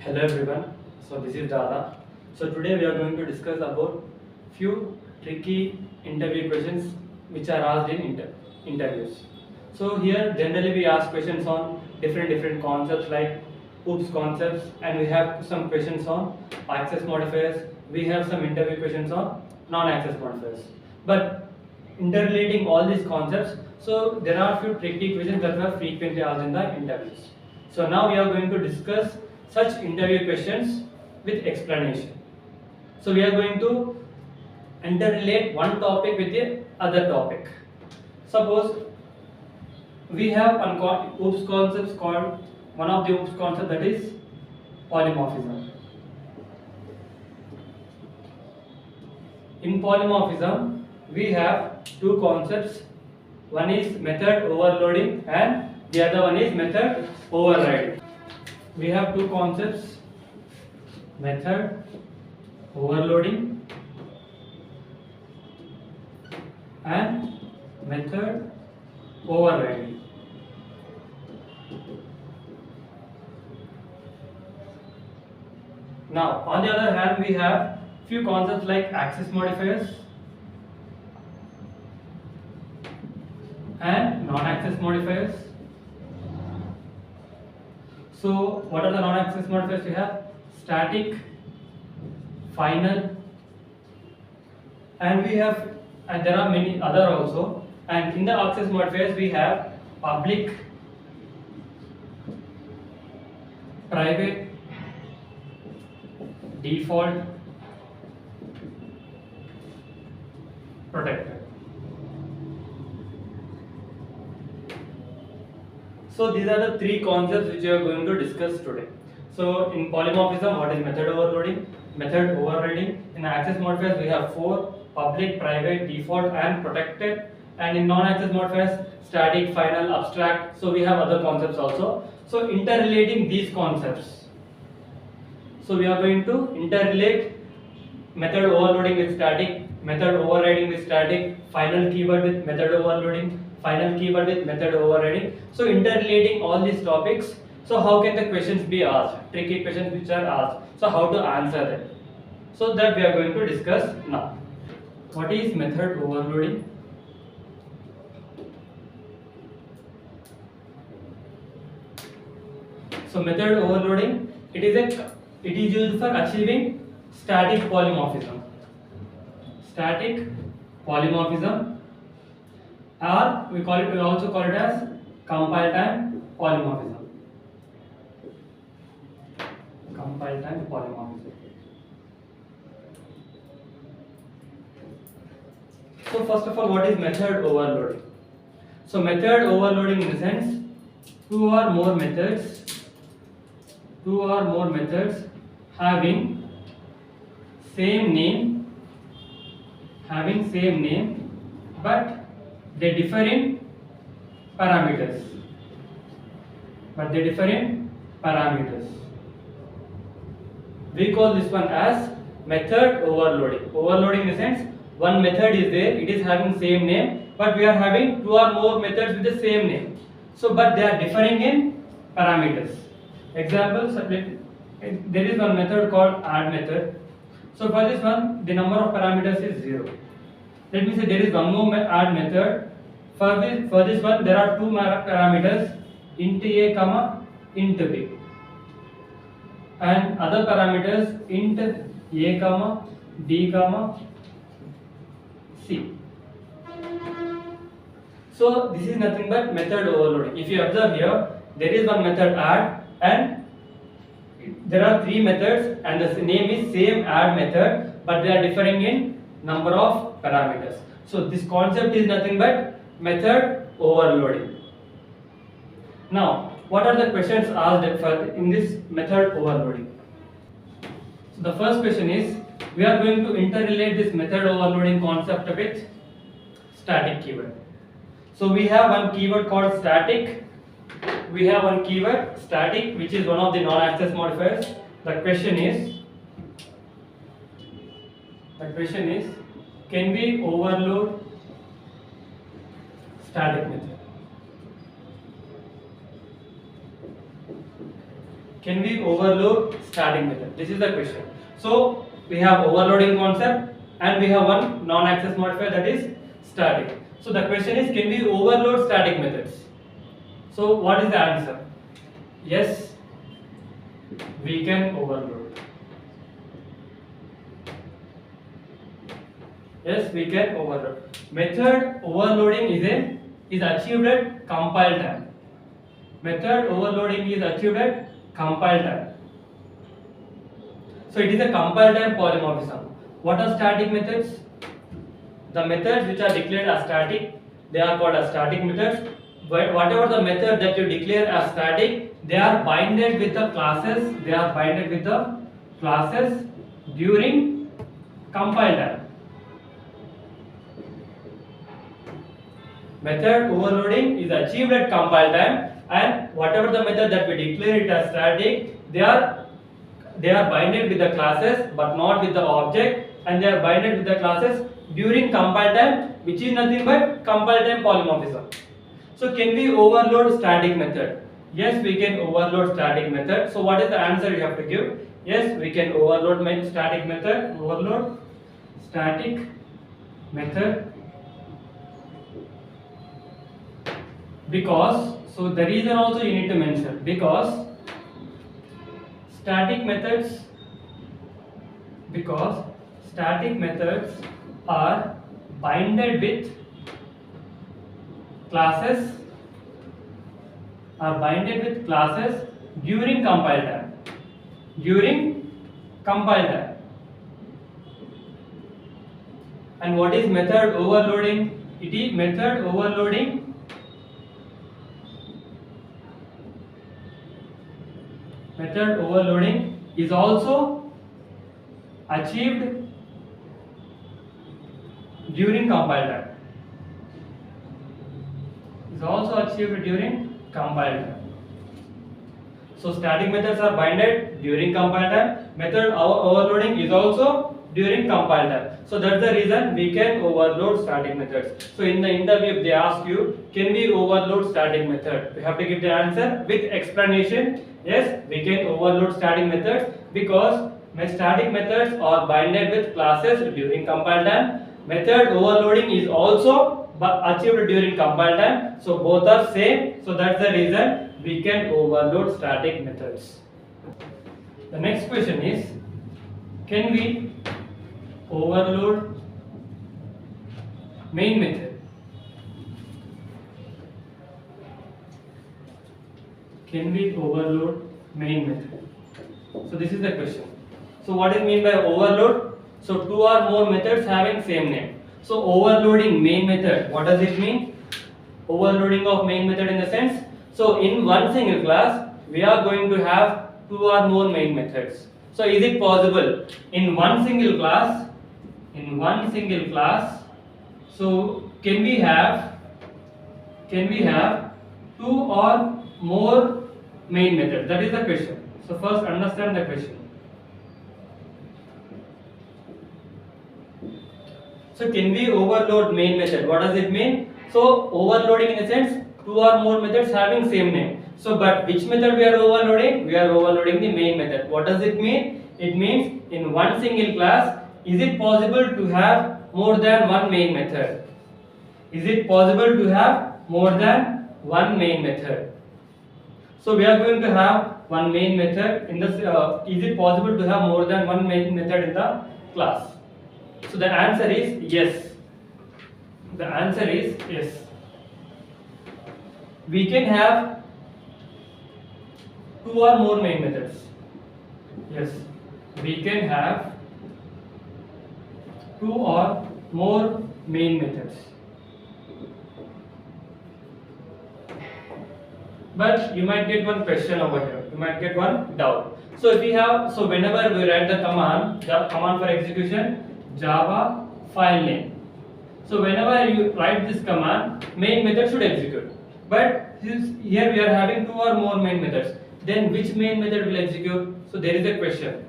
Hello everyone. So this is Dada. So today we are going to discuss about few tricky interview questions which are asked in interviews. So here generally we ask questions on different concepts like OOPS concepts, and we have some questions on access modifiers. We have some interview questions on non-access modifiers. But interrelating all these concepts, so there are few tricky questions that were frequently asked in the interviews. So now we are going to discuss such interview questions with explanation. So we are going to interrelate one topic with the other topic. Suppose we have one OOPS concepts called, one of the OOPS concept, that is polymorphism. In polymorphism, we have two concepts. One is method overloading and the other one is method overriding. We have two concepts, method overloading and method overriding. Now, on the other hand, we have few concepts like access modifiers and non-access modifiers. So, what are the non-access modifiers? We have static, final, and there are many other also. And in the access modifiers, we have public, private, default, protected. So these are the three concepts which we are going to discuss today. So in polymorphism, what is method overloading, method overriding? In access modifiers, we have four: public, private, default, and protected. And in non-access modifiers, static, final, abstract. So we have other concepts also. So interrelating these concepts. So we are going to interrelate method overloading with static, method overriding with static, final keyword with method overloading, final keyword with method overriding. So interrelating all these topics. So how can the questions be asked? Tricky questions which are asked. So how to answer them? So that we are going to discuss now. What is method overloading? So method overloading, it is used for achieving static polymorphism. Static polymorphism, or we also call it as compile time polymorphism. Compile time polymorphism. So first of all, what is method overloading? So method overloading in the sense, two or more methods having same name, but they differ in parameters. We call this one as method overloading. Overloading in the sense, one method is there, it is having same name, but we are having two or more methods with the same name. So, but they are differing in parameters. Example, there is one method called add method. So for this one, the number of parameters is 0. Let me say there is one more add method. For this one, there are two parameters, int a comma int b, and other parameters int a comma b comma c. So this is nothing but method overloading. If you observe here, there is one method add, and there are three methods, and the name is same add method, but they are differing in number of parameters. So this concept is nothing but method overloading. Now, what are the questions asked in this method overloading? So the first question is, we are going to interrelate this method overloading concept with static keyword. So we have one keyword called static. We have one keyword static, which is one of the non-access modifiers. The question is, can we overload static method? can we overload static method? This is the question. So we have overloading concept and we have one non-access modifier, that is static. So the question is, can we overload static methods? So what is the answer? Yes, we can overload. Yes, we can overload. Method overloading is achieved at compile time. Method overloading is achieved at compile time. So it is a compile time polymorphism. What are static methods? The methods which are declared as static, they are called as static methods. But whatever the method that you declare as static, they are binded with the classes. They are binded with the classes during compile time. Method overloading is achieved at compile time, and whatever the method that we declare it as static, they are binded with the classes but not with the object, and they are binded with the classes during compile time, which is nothing but compile time polymorphism. So can we overload static method? Yes, we can overload static method. So what is the answer you have to give? Yes, we can overload static method. Overload static method. Because, so the reason also you need to mention, because static methods are binded with classes, during compile time. And what is method overloading? It is method overloading is also achieved during compile time. So static methods are binded during compile time. Method overloading is also during compile time. So that's the reason we can overload static methods. So in the interview, if they ask you, can we overload static method? You have to give the answer with explanation. Yes, we can overload static methods because my static methods are binded with classes during compile time. Method overloading is also achieved during compile time. So both are same. So that's the reason we can overload static methods. The next question is, can we overload main method? Can we overload main method? So this is the question. So what is mean by overload? So two or more methods having same name. So overloading main method, what does it mean? Overloading of main method in the sense, so in one single class we are going to have two or more main methods. So is it possible in one single class, so can we have two or more main methods? That is the question. So first understand the question. So can we overload main method? What does it mean? So overloading in the sense, two or more methods having same name. So but which method we are overloading? We are overloading the main method. What does it mean? It means in one single class, is it possible to have more than one main method? Is it possible to have more than one main method? So we are going to have one main method in this. Is it possible to have more than one main method in the class? So the answer is yes. The answer is yes. We can have two or more main methods. Yes, we can have two or more main methods. But you might get one question over here. You might get one doubt. So if we have, so whenever we write the command for execution, Java file name. So whenever you write this command, main method should execute. But here we are having two or more main methods. Then which main method will execute? So there is a question.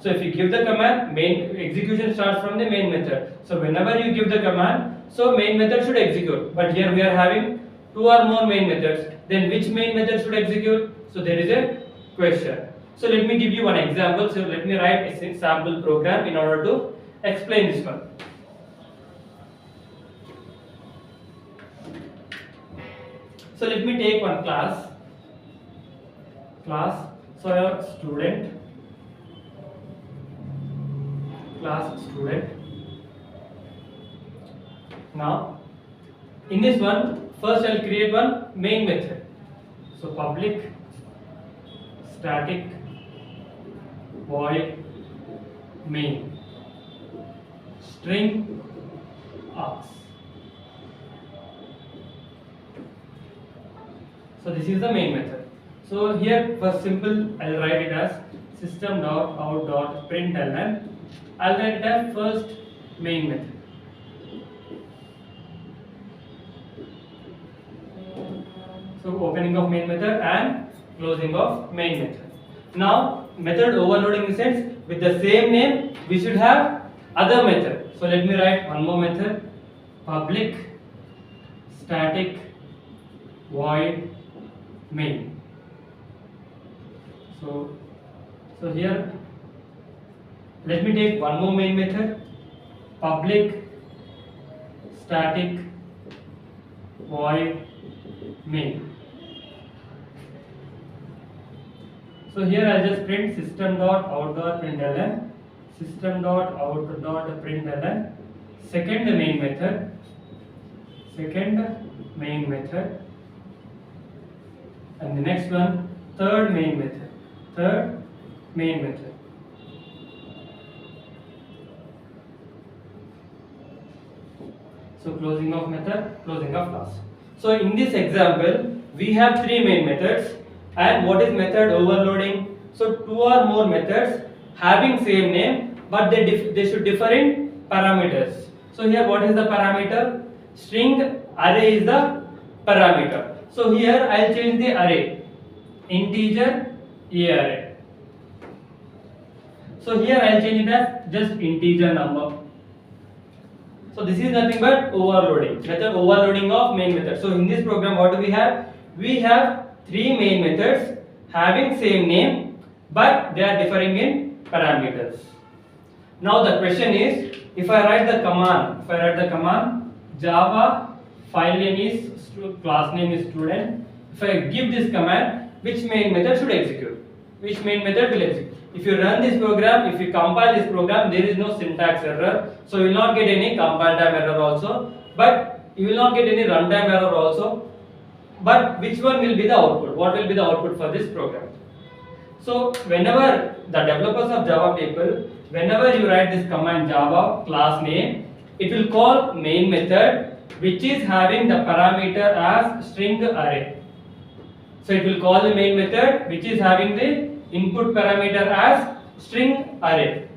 So if you give the command, main execution starts from the main method. So whenever you give the command, so main method should execute. But here we are having two or more main methods. Then which main method should execute? So there is a question. So let me give you one example. So let me write a sample program in order to explain this one. So let me take one class. So I have student, class student. Now in this one, first I'll create one main method. So public static void main string args. So this is the main method. So here for simple I'll write it as system.out.println. I'll write it as first main method. So opening of main method and closing of main method. Now method overloading in the sense with the same name we should have other method. So let me write one more method, public static void main. So here let me take one more main method, public static void main. So here I'll just print system.out.println, system.out.println, second main method, and the next one third main method. So closing of method, closing of class. So in this example we have three main methods. And what is method overloading? So two or more methods having same name, but they should differ in parameters. So here what is the parameter? String array is the parameter. So here I'll change the array, integer array. So here I'll change it as just integer number. So this is nothing but overloading, method overloading of main method. So in this program what do we have? We have three main methods having same name, but they are differing in parameters. Now the question is, if I write the command, Java file name is class name is student. If I give this command, which main method should execute? Which main method will execute? If you run this program, if you compile this program, there is no syntax error, so you will not get any compile time error also, but you will not get any runtime error also. But which one will be the output? What will be the output for this program? So whenever the developers of Java people, whenever you write this command Java class name, it will call main method which is having the parameter as string array. So it will call the main method which is having the input parameter as string array.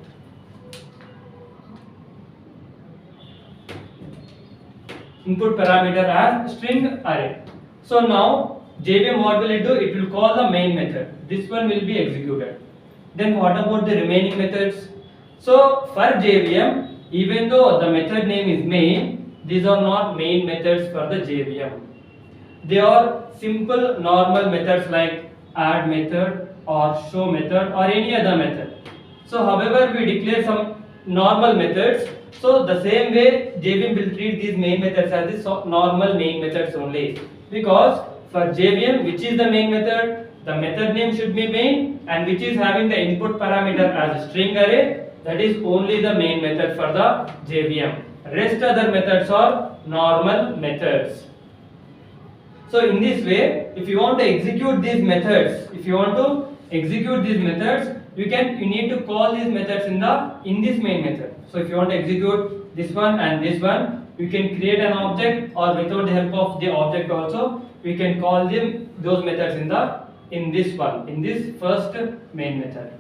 Input parameter as string array. So now JVM what will it do? It will call the main method. This one will be executed. Then what about the remaining methods? So for JVM, even though the method name is main, these are not main methods for the JVM. They are simple normal methods like add method or show method or any other method. So however we declare some normal methods, so the same way JVM will treat these main methods as this normal main methods only. Because for JVM, which is the main method, the method name should be main, and which is having the input parameter as a string array, that is only the main method for the JVM. Rest other methods are normal methods. So in this way, if you want to execute these methods, you need to call these methods in this main method. So if you want to execute this one and this one, you can create an object, or without the help of the object also, we can call those methods in this first main method.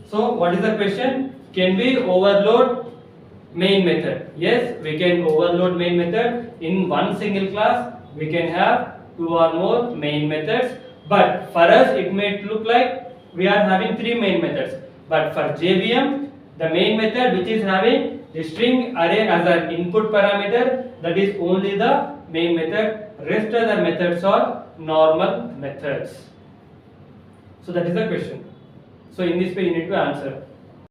So what is the question? Can we overload main method? Yes, we can overload main method. In one single class, we can have two or more main methods. But for us, it may look like we are having three main methods. But for JVM, the main method which is having the string array as an input parameter, that is only the main method. Rest other methods are normal methods. So that is the question. So in this way you need to answer.